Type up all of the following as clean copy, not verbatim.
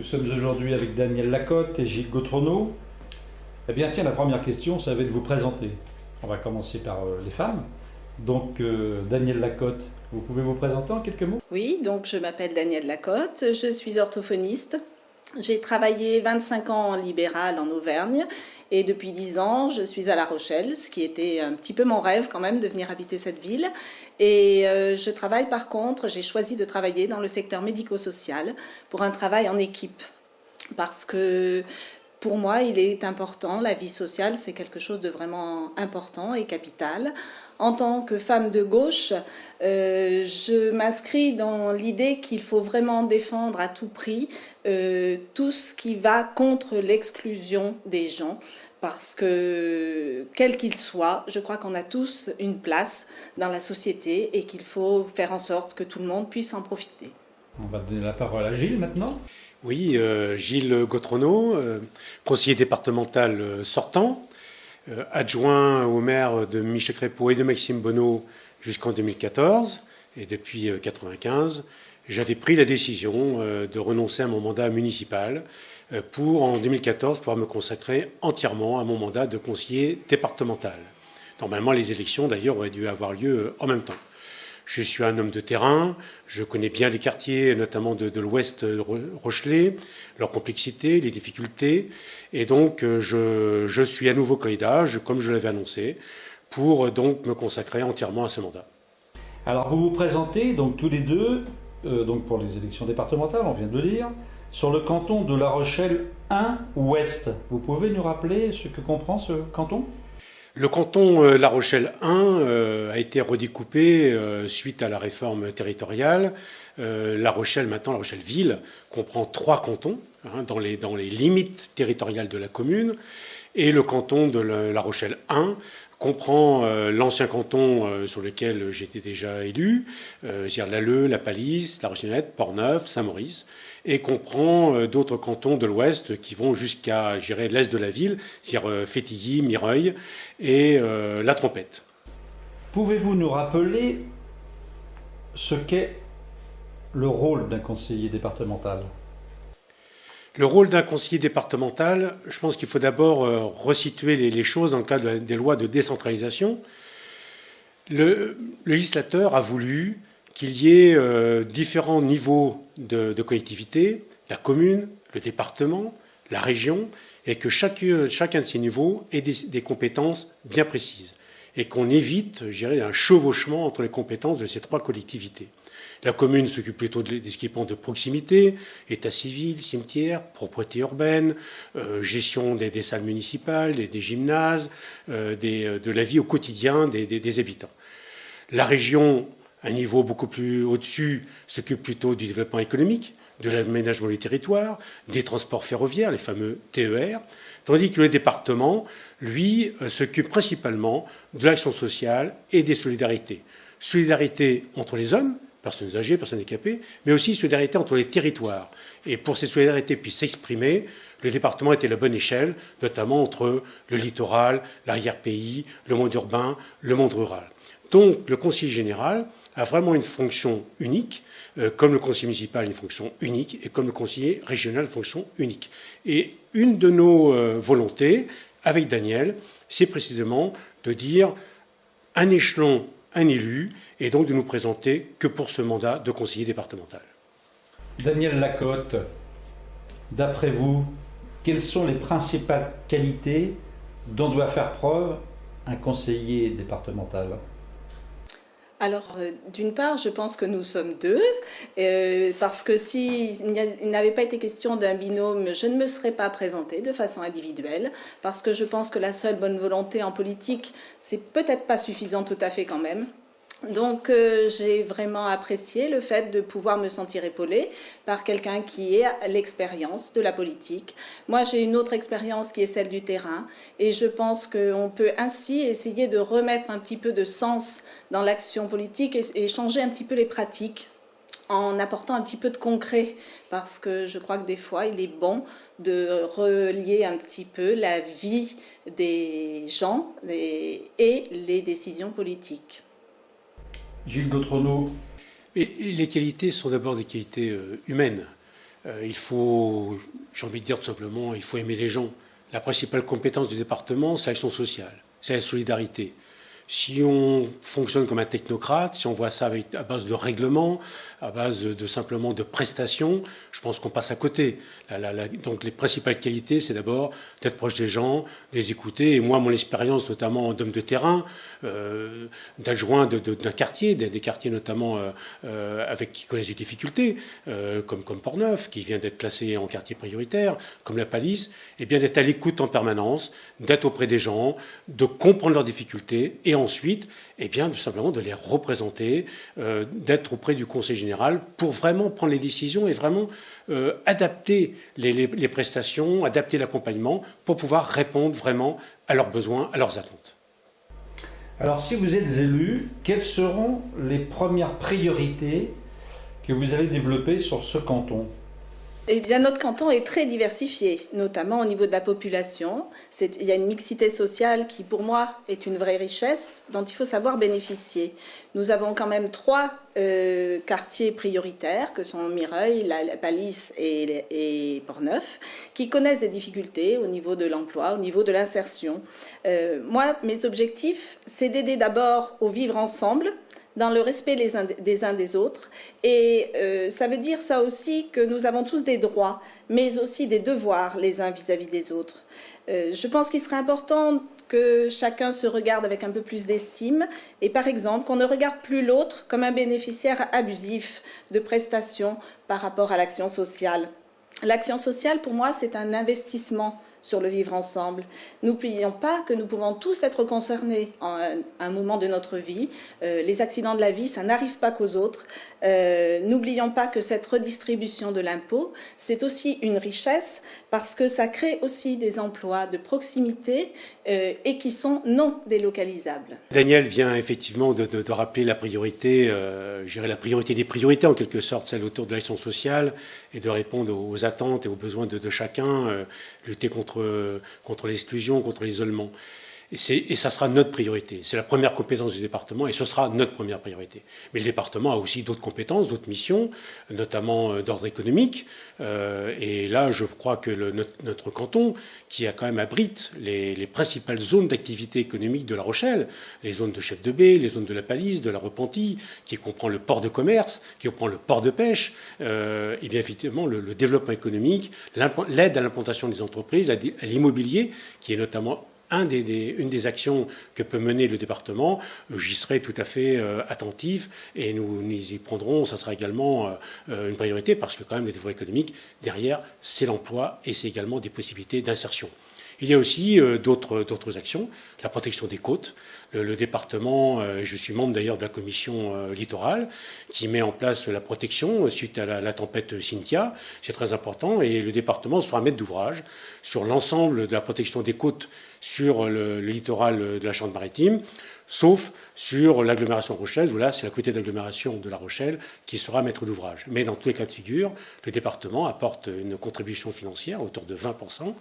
sommes aujourd'hui avec Daniel Lacotte et Gilles Gautrono. Eh bien, tiens, la première question, ça va être de vous présenter. On va commencer par les femmes. Donc, Daniel Lacotte, vous pouvez vous présenter en quelques mots? Oui, donc je m'appelle Daniel Lacotte, je suis orthophoniste. J'ai travaillé 25 ans en libéral en Auvergne et depuis 10 ans, je suis à La Rochelle, ce qui était un petit peu mon rêve quand même de venir habiter cette ville. Et je travaille par contre, j'ai choisi de travailler dans le secteur médico-social pour un travail en équipe parce que pour moi, il est important, la vie sociale, c'est quelque chose de vraiment important et capital. En tant que femme de gauche, je m'inscris dans l'idée qu'il faut vraiment défendre à tout prix tout ce qui va contre l'exclusion des gens, parce que, quel qu'il soit, je crois qu'on a tous une place dans la société et qu'il faut faire en sorte que tout le monde puisse en profiter. On va donner la parole à Gilles maintenant. Oui, Gilles Gautrono, conseiller départemental sortant, adjoint au maire de Michel Crépeau et de Maxime Bonneau jusqu'en 2014. Et depuis 1995, j'avais pris la décision de renoncer à mon mandat municipal pour, en 2014, pouvoir me consacrer entièrement à mon mandat de conseiller départemental. Normalement, les élections, d'ailleurs, auraient dû avoir lieu en même temps. Je suis un homme de terrain, je connais bien les quartiers, notamment de l'ouest rochelais, leur complexité, les difficultés. Et donc, je suis à nouveau candidat, comme je l'avais annoncé, pour donc me consacrer entièrement à ce mandat. Alors, vous vous présentez donc tous les deux, donc pour les élections départementales, on vient de le dire, sur le canton de La Rochelle 1 Ouest. Vous pouvez nous rappeler ce que comprend ce canton ? Le canton La Rochelle 1 a été redécoupé suite à la réforme territoriale. La Rochelle, maintenant, La Rochelle-Ville, comprend 3 cantons dans les limites territoriales de la commune. Et le canton de La Rochelle 1 comprend l'ancien canton sur lequel j'étais déjà élu, c'est-à-dire l'Alleu, la Palisse, la Rochellette, Portneuf, Saint-Maurice, et comprend d'autres cantons de l'ouest qui vont jusqu'à, je dirais, l'est de la ville, c'est-à-dire Fétilly, Mireuil et La Trompette. Pouvez-vous nous rappeler ce qu'est le rôle d'un conseiller départemental ? Le rôle d'un conseiller départemental, je pense qu'il faut d'abord resituer les choses dans le cadre des lois de décentralisation. Le législateur a voulu qu'il y ait différents niveaux de collectivité, la commune, le département, la région, et que chacun de ces niveaux ait des compétences bien précises, et qu'on évite, je dirais, un chevauchement entre les compétences de ces 3 collectivités. La commune s'occupe plutôt des équipements de proximité, état civil, cimetière, propreté urbaine, gestion des salles municipales, des gymnases, de la vie au quotidien des habitants. La région, à un niveau beaucoup plus au-dessus, s'occupe plutôt du développement économique, de l'aménagement du territoire, des transports ferroviaires, les fameux TER, tandis que le département, lui, s'occupe principalement de l'action sociale et des solidarités. Solidarité entre les hommes, personnes âgées, personnes handicapées, mais aussi solidarité entre les territoires. Et pour que ces solidarités puissent s'exprimer, le département était la bonne échelle, notamment entre le littoral, l'arrière-pays, le monde urbain, le monde rural. Donc le conseiller général a vraiment une fonction unique, comme le conseiller municipal a une fonction unique, et comme le conseiller régional a une fonction unique. Et une de nos volontés, avec Daniel, c'est précisément de dire un échelon, un élu, et donc de nous présenter que pour ce mandat de conseiller départemental. Daniel Lacotte, d'après vous, quelles sont les principales qualités dont doit faire preuve un conseiller départemental ? Alors, d'une part, je pense que nous sommes 2, parce que s'il n'avait pas été question d'un binôme, je ne me serais pas présentée de façon individuelle, parce que je pense que la seule bonne volonté en politique, c'est peut-être pas suffisant tout à fait quand même. Donc j'ai vraiment apprécié le fait de pouvoir me sentir épaulée par quelqu'un qui ait l'expérience de la politique. Moi j'ai une autre expérience qui est celle du terrain et je pense qu'on peut ainsi essayer de remettre un petit peu de sens dans l'action politique et changer un petit peu les pratiques en apportant un petit peu de concret, parce que je crois que des fois il est bon de relier un petit peu la vie des gens et les décisions politiques. Gilles Gautrono. Et les qualités sont d'abord des qualités humaines. Il faut, j'ai envie de dire tout simplement, il faut aimer les gens. La principale compétence du département, c'est l'action sociale, c'est la solidarité. Si on fonctionne comme un technocrate, si on voit ça à base de règlements, à base de simplement de prestations, je pense qu'on passe à côté. Donc les principales qualités, c'est d'abord d'être proche des gens, de les écouter. Et moi, mon expérience, notamment d'homme de terrain, d'adjoint d'un quartier, des quartiers notamment qui connaissent des difficultés, comme Port-Neuf, qui vient d'être classé en quartier prioritaire, comme la Palisse, et bien d'être à l'écoute en permanence, d'être auprès des gens, de comprendre leurs difficultés et ensuite, eh bien, tout simplement de les représenter, d'être auprès du Conseil général pour vraiment prendre les décisions et vraiment adapter les prestations, adapter l'accompagnement pour pouvoir répondre vraiment à leurs besoins, à leurs attentes. Alors, si vous êtes élu, quelles seront les premières priorités que vous allez développer sur ce canton ? Eh bien, notre canton est très diversifié, notamment au niveau de la population. Il y a une mixité sociale qui, pour moi, est une vraie richesse dont il faut savoir bénéficier. Nous avons quand même 3 quartiers prioritaires, que sont Mireuil, la Palisse et Port-Neuf, qui connaissent des difficultés au niveau de l'emploi, au niveau de l'insertion. Moi, mes objectifs, c'est d'aider d'abord au vivre ensemble, dans le respect des uns des autres. Et ça veut dire ça aussi que nous avons tous des droits, mais aussi des devoirs les uns vis-à-vis des autres. Je pense qu'il serait important que chacun se regarde avec un peu plus d'estime et par exemple qu'on ne regarde plus l'autre comme un bénéficiaire abusif de prestations par rapport à l'action sociale. L'action sociale, pour moi, c'est un investissement sur le vivre ensemble. N'oublions pas que nous pouvons tous être concernés à un moment de notre vie. Les accidents de la vie, ça n'arrive pas qu'aux autres. N'oublions pas que cette redistribution de l'impôt, c'est aussi une richesse parce que ça crée aussi des emplois de proximité et qui sont non délocalisables. Daniel vient effectivement de rappeler la priorité, je dirais la priorité des priorités en quelque sorte, celle autour de l'action sociale et de répondre aux attentes et aux besoins de chacun, lutter contre l'exclusion, contre l'isolement. Et ça sera notre priorité. C'est la première compétence du département et ce sera notre première priorité. Mais le département a aussi d'autres compétences, d'autres missions, notamment d'ordre économique. Et là, je crois que notre canton, qui a quand même abrite les principales zones d'activité économique de La Rochelle, les zones de Chef de Baie, les zones de la Palisse, de la Repentie, qui comprend le port de commerce, qui comprend le port de pêche, et bien effectivement le développement économique, l'aide à l'implantation des entreprises, à l'immobilier, qui est notamment une des actions que peut mener le département, j'y serai tout à fait attentif et nous y prendrons, ça sera également une priorité parce que quand même le développement économique, derrière, c'est l'emploi et c'est également des possibilités d'insertion. Il y a aussi d'autres actions, la protection des côtes. Le département, je suis membre d'ailleurs de la commission littorale, qui met en place la protection suite à la tempête Cynthia. C'est très important et le département sera maître d'ouvrage sur l'ensemble de la protection des côtes sur le littoral de la Charente-Maritime, sauf sur l'agglomération rochelaise, où là, c'est la communauté d'agglomération de La Rochelle qui sera maître d'ouvrage. Mais dans tous les cas de figure, le département apporte une contribution financière autour de 20%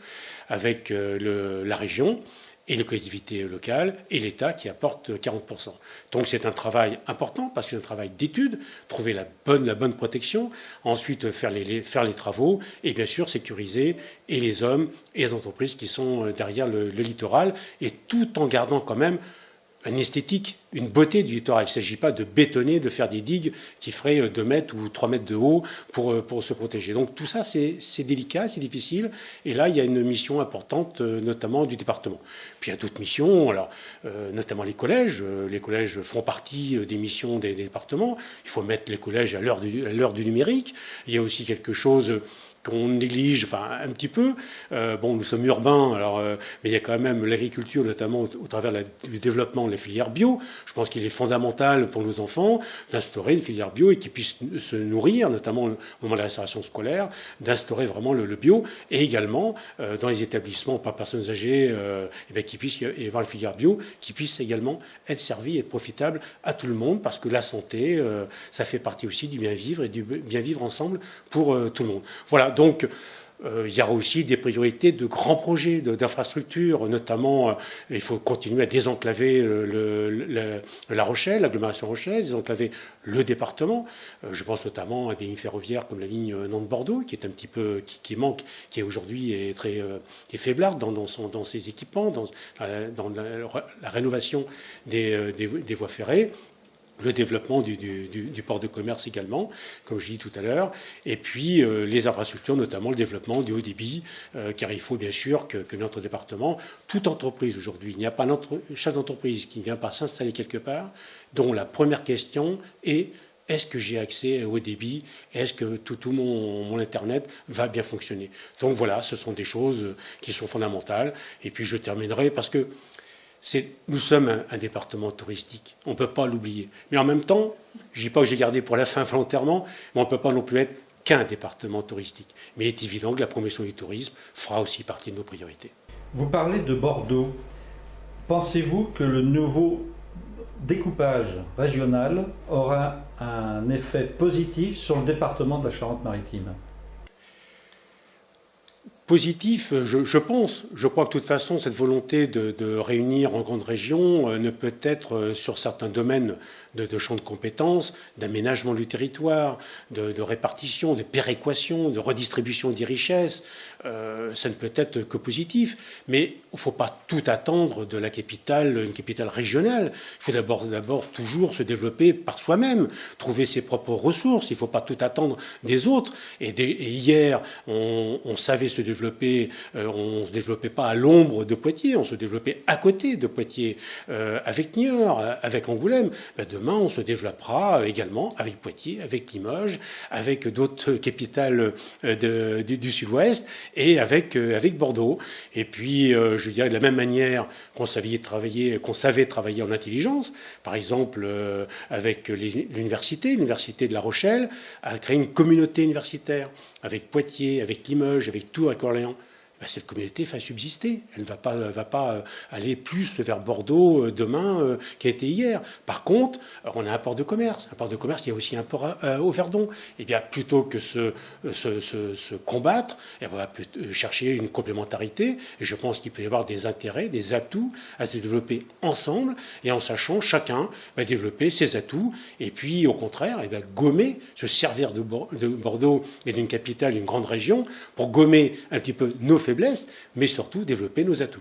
avec la région et les collectivités locales et l'État qui apporte 40%. Donc c'est un travail important parce que c'est un travail d'étude, trouver la bonne protection, ensuite faire les travaux et bien sûr sécuriser et les hommes et les entreprises qui sont derrière le littoral et tout en gardant quand même une esthétique, une beauté du littoral. Il ne s'agit pas de bétonner, de faire des digues qui feraient 2 mètres ou 3 mètres de haut pour se protéger. Donc tout ça, c'est délicat, c'est difficile. Et là, il y a une mission importante, notamment du département. Puis il y a d'autres missions, alors, notamment les collèges. Les collèges font partie des missions des départements. Il faut mettre les collèges à l'heure du numérique. Il y a aussi quelque chose qu'on néglige, enfin un petit peu. Nous sommes urbains, mais il y a quand même l'agriculture, notamment au travers du développement de la filière bio. Je pense qu'il est fondamental pour nos enfants d'instaurer une filière bio et qu'ils puissent se nourrir, notamment au moment de la restauration scolaire, d'instaurer vraiment le bio. Et également, dans les établissements par personnes âgées, qu'il puisse y avoir une filière bio qui puisse également être servie et être profitable à tout le monde, parce que la santé, ça fait partie aussi du bien vivre et du bien vivre ensemble pour tout le monde. Voilà. Donc, il y aura aussi des priorités de grands projets d'infrastructures, notamment il faut continuer à désenclaver La Rochelle, l'agglomération rochelaise, désenclaver le département. Je pense notamment à des lignes ferroviaires comme la ligne Nantes-Bordeaux, qui est un petit peu, qui manque, qui aujourd'hui est très qui est faiblarde dans ses équipements, dans la rénovation des voies ferrées. Le développement du port de commerce également, comme je dis tout à l'heure, et puis les infrastructures, notamment le développement du haut débit, car il faut bien sûr que notre département, toute entreprise aujourd'hui, il n'y a pas chef d'entreprise qui ne vient pas s'installer quelque part, dont la première question est: est-ce que j'ai accès au haut débit? Est-ce que tout mon Internet va bien fonctionner? Donc voilà, ce sont des choses qui sont fondamentales. Et puis je terminerai parce que nous sommes un département touristique, on ne peut pas l'oublier. Mais en même temps, je ne dis pas que j'ai gardé pour la fin volontairement, mais on ne peut pas non plus être qu'un département touristique. Mais il est évident que la promotion du tourisme fera aussi partie de nos priorités. Vous parlez de Bordeaux. Pensez-vous que le nouveau découpage régional aura un effet positif sur le département de la Charente-Maritime ? Positif, je pense. Je crois que de toute façon, cette volonté de réunir en grande région ne peut être sur certains domaines de champ de compétences, d'aménagement du territoire, de répartition, de péréquation, de redistribution des richesses. Ça ne peut être que positif. Mais il ne faut pas tout attendre de la capitale, une capitale régionale. Il faut d'abord toujours se développer par soi-même, trouver ses propres ressources. Il ne faut pas tout attendre des autres. Et hier, on savait se développer. On ne se développait pas à l'ombre de Poitiers, on se développait à côté de Poitiers, avec Niort, avec Angoulême. Demain, on se développera également avec Poitiers, avec Limoges, avec d'autres capitales du sud-ouest et avec Bordeaux. Et puis, je dirais de la même manière qu'on savait travailler en intelligence, par exemple avec l'université de La Rochelle, a créé une communauté universitaire avec Poitiers, avec Limoges, avec Tours, avec Orléans. Cette communauté va subsister. Elle ne va pas aller plus vers Bordeaux demain qu'elle était hier. Par contre, on a un port de commerce. Un port de commerce, il y a aussi un port au Verdon. Et bien, plutôt que se combattre, on va chercher une complémentarité. Et je pense qu'il peut y avoir des intérêts, des atouts à se développer ensemble et en sachant chacun va développer ses atouts. Et puis, au contraire, gommer, se servir de Bordeaux et d'une capitale, d'une grande région, pour gommer un petit peu nos faiblesses, mais surtout développer nos atouts.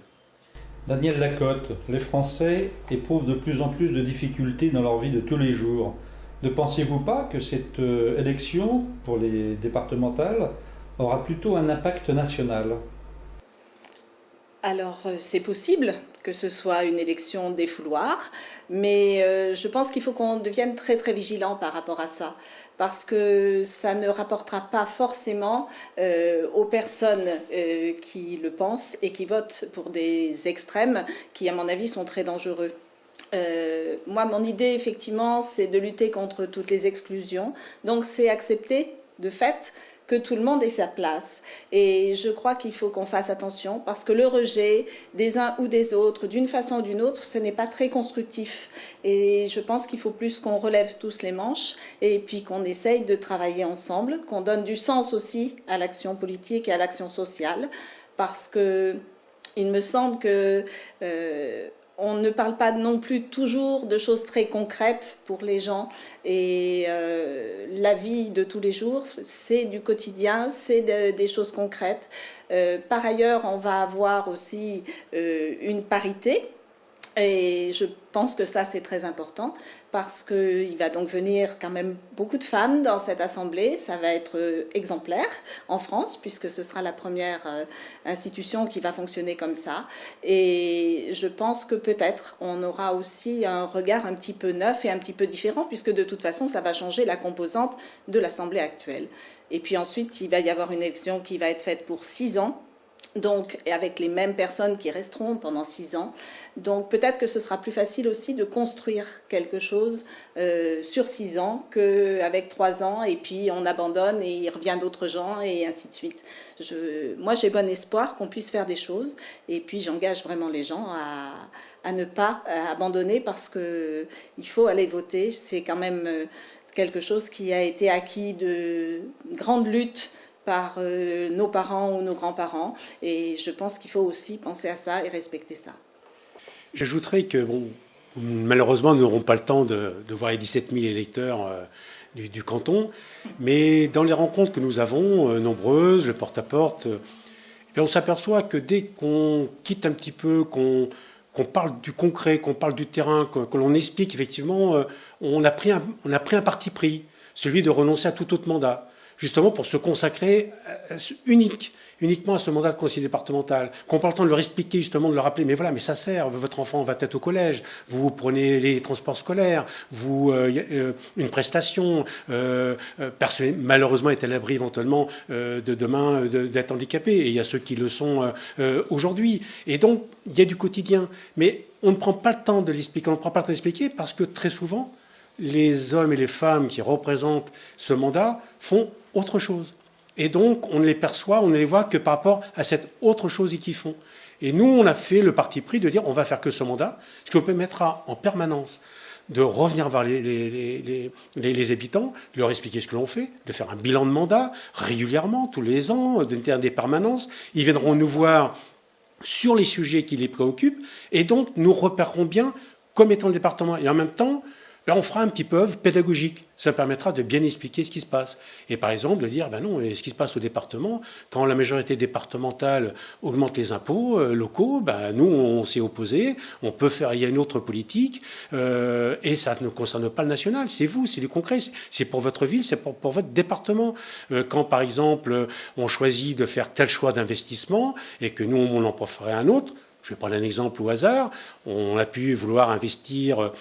Daniel Lacotte, les Français éprouvent de plus en plus de difficultés dans leur vie de tous les jours. Ne pensez-vous pas que cette élection pour les départementales aura plutôt un impact national ? Alors, c'est possible que ce soit une élection défouloir, mais je pense qu'il faut qu'on devienne très très vigilant par rapport à ça, parce que ça ne rapportera pas forcément aux personnes qui le pensent et qui votent pour des extrêmes qui, à mon avis, sont très dangereux. Moi, mon idée, effectivement, c'est de lutter contre toutes les exclusions, donc c'est accepter de fait que tout le monde ait sa place. Et je crois qu'il faut qu'on fasse attention parce que le rejet des uns ou des autres, d'une façon ou d'une autre, ce n'est pas très constructif. Et je pense qu'il faut plus qu'on relève tous les manches et puis qu'on essaye de travailler ensemble, qu'on donne du sens aussi à l'action politique et à l'action sociale parce que il me semble que on ne parle pas non plus toujours de choses très concrètes pour les gens et la vie de tous les jours, c'est du quotidien, c'est des choses concrètes. Par ailleurs, on va avoir aussi une parité et je pense que ça c'est très important parce qu'il va donc venir quand même beaucoup de femmes dans cette assemblée. Ça va être exemplaire en France puisque ce sera la première institution qui va fonctionner comme ça. Et je pense que peut-être on aura aussi un regard un petit peu neuf et un petit peu différent puisque de toute façon ça va changer la composante de l'assemblée actuelle. Et puis ensuite il va y avoir une élection qui va être faite pour 6 ans. Donc, avec les mêmes personnes qui resteront pendant 6 ans. Donc, peut-être que ce sera plus facile aussi de construire quelque chose sur 6 ans qu'avec 3 ans, et puis on abandonne et il revient d'autres gens, et ainsi de suite. Moi, j'ai bon espoir qu'on puisse faire des choses, et puis j'engage vraiment les gens à ne pas abandonner, parce qu'il faut aller voter. C'est quand même quelque chose qui a été acquis de grandes luttes par nos parents ou nos grands-parents. Et je pense qu'il faut aussi penser à ça et respecter ça. J'ajouterais que, bon, malheureusement, nous n'aurons pas le temps de voir les 17 000 électeurs du canton, mais dans les rencontres que nous avons, nombreuses, le porte-à-porte, on s'aperçoit que dès qu'on quitte un petit peu, qu'on parle du concret, qu'on parle du terrain, que l'on explique, effectivement, on a pris un parti pris, celui de renoncer à tout autre mandat, justement pour se consacrer uniquement à ce mandat de conseiller départemental, qu'on prend le temps de leur expliquer, justement, de leur rappeler, mais voilà, mais ça sert, votre enfant va peut-être au collège, vous prenez les transports scolaires, une prestation, personne, malheureusement, est à l'abri éventuellement de demain d'être handicapé, et il y a ceux qui le sont aujourd'hui. Et donc, il y a du quotidien, mais on ne prend pas le temps de l'expliquer, parce que très souvent, les hommes et les femmes qui représentent ce mandat font autre chose. Et donc, on ne les perçoit, on ne les voit que par rapport à cette autre chose qu'ils font. Et nous, on a fait le parti pris de dire on va faire que ce mandat, ce qui nous permettra en permanence de revenir vers les habitants, de leur expliquer ce que l'on fait, de faire un bilan de mandat régulièrement, tous les ans, de faire des permanences. Ils viendront nous voir sur les sujets qui les préoccupent, et donc nous repérerons bien comme étant le département. Et en même temps, là, on fera un petit peu œuvre pédagogique. Ça permettra de bien expliquer ce qui se passe. Et par exemple, de dire, ben non, ce qui se passe au département, quand la majorité départementale augmente les impôts locaux, ben nous, on s'est opposé, on peut faire, il y a une autre politique, et ça ne concerne pas le national, c'est vous, c'est du concret, c'est pour votre ville, c'est pour votre département. Quand, par exemple, on choisit de faire tel choix d'investissement, et que nous, on en ferait un autre, je vais prendre un exemple au hasard. On a pu vouloir investir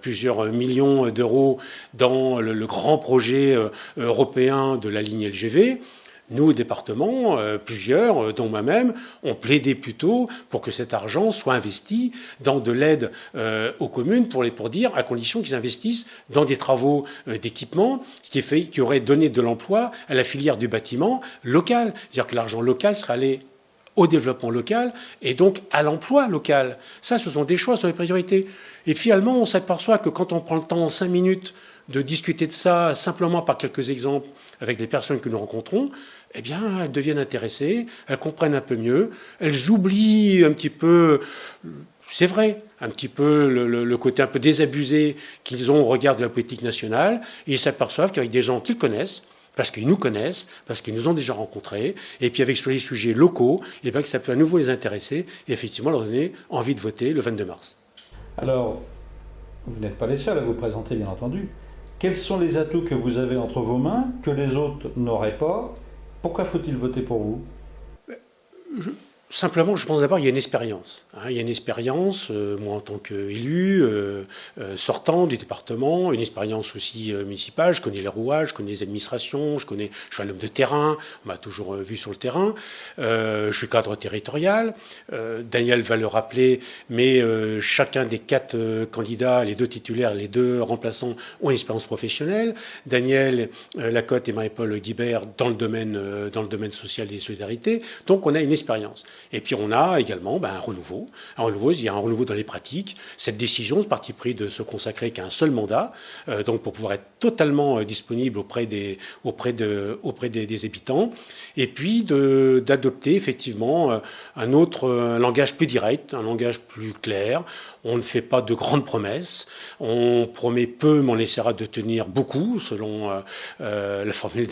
plusieurs millions d'euros dans le grand projet européen de la ligne LGV. Nous, au département, plusieurs, dont moi-même, ont plaidé plutôt pour que cet argent soit investi dans de l'aide aux communes pour dire, à condition qu'ils investissent dans des travaux d'équipement, ce qui aurait donné de l'emploi à la filière du bâtiment local. C'est-à-dire que l'argent local serait allé au développement local et donc à l'emploi local. Ça, ce sont des choix, ce sont des priorités. Et finalement, on s'aperçoit que quand on prend le temps en 5 minutes de discuter de ça simplement par quelques exemples avec les personnes que nous rencontrons, eh bien, elles deviennent intéressées, elles comprennent un peu mieux, elles oublient un petit peu, c'est vrai, un petit peu le côté un peu désabusé qu'ils ont au regard de la politique nationale, et ils s'aperçoivent qu'avec des gens qu'ils connaissent, parce qu'ils nous connaissent, parce qu'ils nous ont déjà rencontrés, et puis avec sur les sujets locaux, et bien que ça peut à nouveau les intéresser, et effectivement leur donner envie de voter le 22 mars. Alors, vous n'êtes pas les seuls à vous présenter, bien entendu. Quels sont les atouts que vous avez entre vos mains, que les autres n'auraient pas? Pourquoi faut-il voter pour vous? Simplement, je pense d'abord qu'il y a une expérience. Il y a une expérience, moi en tant qu'élu, sortant du département, une expérience aussi municipale. Je connais les rouages, je connais les administrations, je suis un homme de terrain, on m'a toujours vu sur le terrain. Je suis cadre territorial. Daniel va le rappeler, mais chacun des 4 candidats, les 2 titulaires, les 2 remplaçants, ont une expérience professionnelle. Daniel Lacotte et Marie-Paul Guibert dans le domaine social et des solidarités. Donc on a une expérience. Et puis on a également un renouveau. Il y a un renouveau dans les pratiques. Cette décision, ce parti pris de se consacrer qu'à un seul mandat, donc pour pouvoir être totalement disponible auprès des habitants. Et puis d'adopter effectivement un langage plus direct, un langage plus clair. On ne fait pas de grandes promesses. On promet peu, mais on essaiera de tenir beaucoup, selon la formule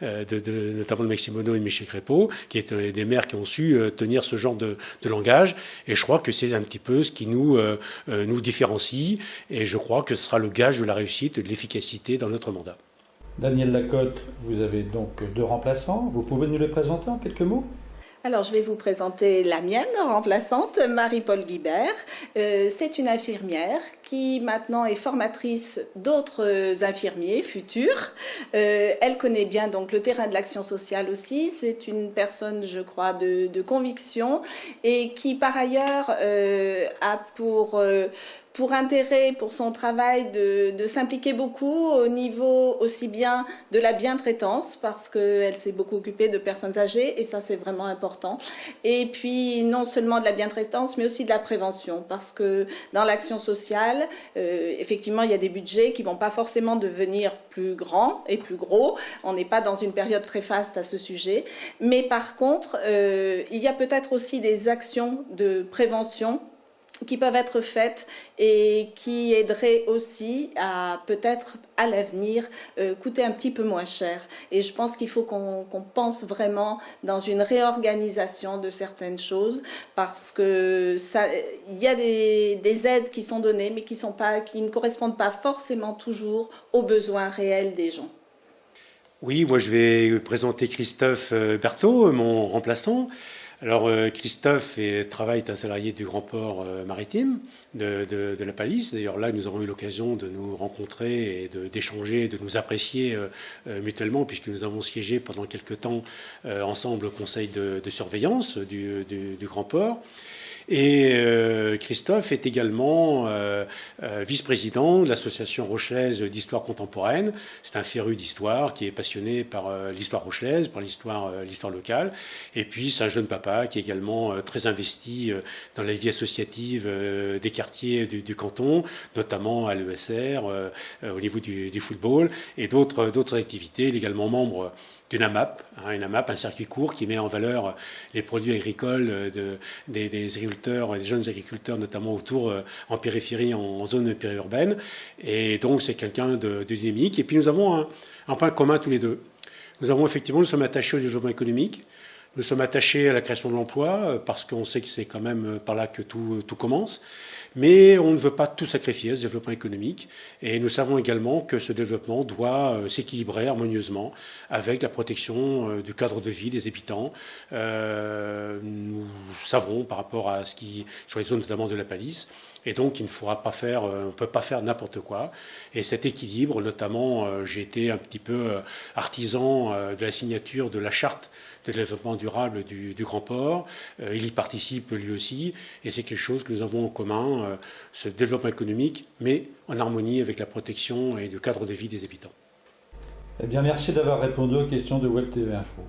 notamment de Maxime Monod et de Michel Crépeau, qui est des maires qui ont su tenir ce genre de langage. Et je crois que c'est un petit peu ce qui nous différencie. Et je crois que ce sera le gage de la réussite et de l'efficacité dans notre mandat. Daniel Lacotte, vous avez donc 2 remplaçants. Vous pouvez nous les présenter en quelques mots? Alors, je vais vous présenter la mienne remplaçante, Marie-Paul Guibert. C'est une infirmière qui maintenant est formatrice d'autres infirmiers futurs. Elle connaît bien donc le terrain de l'action sociale aussi. C'est une personne, je crois, de conviction et qui par ailleurs a pour pour intérêt, pour son travail, de s'impliquer beaucoup au niveau aussi bien de la bientraitance, parce qu'elle s'est beaucoup occupée de personnes âgées, et ça c'est vraiment important. Et puis non seulement de la bientraitance, mais aussi de la prévention, parce que dans l'action sociale, effectivement, il y a des budgets qui vont pas forcément devenir plus grands et plus gros. On n'est pas dans une période très faste à ce sujet. Mais par contre, il y a peut-être aussi des actions de prévention qui peuvent être faites et qui aideraient aussi à peut-être à l'avenir coûter un petit peu moins cher. Et je pense qu'il faut qu'on pense vraiment dans une réorganisation de certaines choses, parce que il y a des aides qui sont données mais qui ne correspondent pas forcément toujours aux besoins réels des gens. Oui, moi je vais présenter Christophe Berthaud, mon remplaçant. Alors Christophe est un salarié du Grand Port maritime de la Palisse. D'ailleurs là, nous avons eu l'occasion de nous rencontrer et d'échanger, de nous apprécier mutuellement, puisque nous avons siégé pendant quelques temps ensemble au conseil de surveillance du Grand Port. Et Christophe est également vice-président de l'association rochelaise d'histoire contemporaine. C'est un féru d'histoire qui est passionné par l'histoire rochelaise, par l'histoire locale. Et puis c'est un jeune papa qui est également très investi dans la vie associative des quartiers du canton, notamment à l'ESR, au niveau du football et d'autres activités. Il est également membre d'une AMAP, une AMAP, un circuit court qui met en valeur les produits agricoles des agriculteurs, des jeunes agriculteurs, notamment autour, en périphérie, en zone périurbaine. Et donc c'est quelqu'un de dynamique. Et puis nous avons un point commun tous les deux. Nous sommes attachés au développement économique. Nous sommes attachés à la création de l'emploi, parce qu'on sait que c'est quand même par là que tout commence. Mais on ne veut pas tout sacrifier, ce développement économique. Et nous savons également que ce développement doit s'équilibrer harmonieusement avec la protection du cadre de vie des habitants. Nous savons par rapport à sur les zones notamment de la Palisse. Et donc, on ne peut pas faire n'importe quoi. Et cet équilibre, notamment, j'ai été un petit peu artisan de la signature de la charte de développement durable du Grand Port. Il y participe lui aussi. Et c'est quelque chose que nous avons en commun, ce développement économique, mais en harmonie avec la protection et le cadre de vie des habitants. Eh bien, merci d'avoir répondu aux questions de Web TV Info.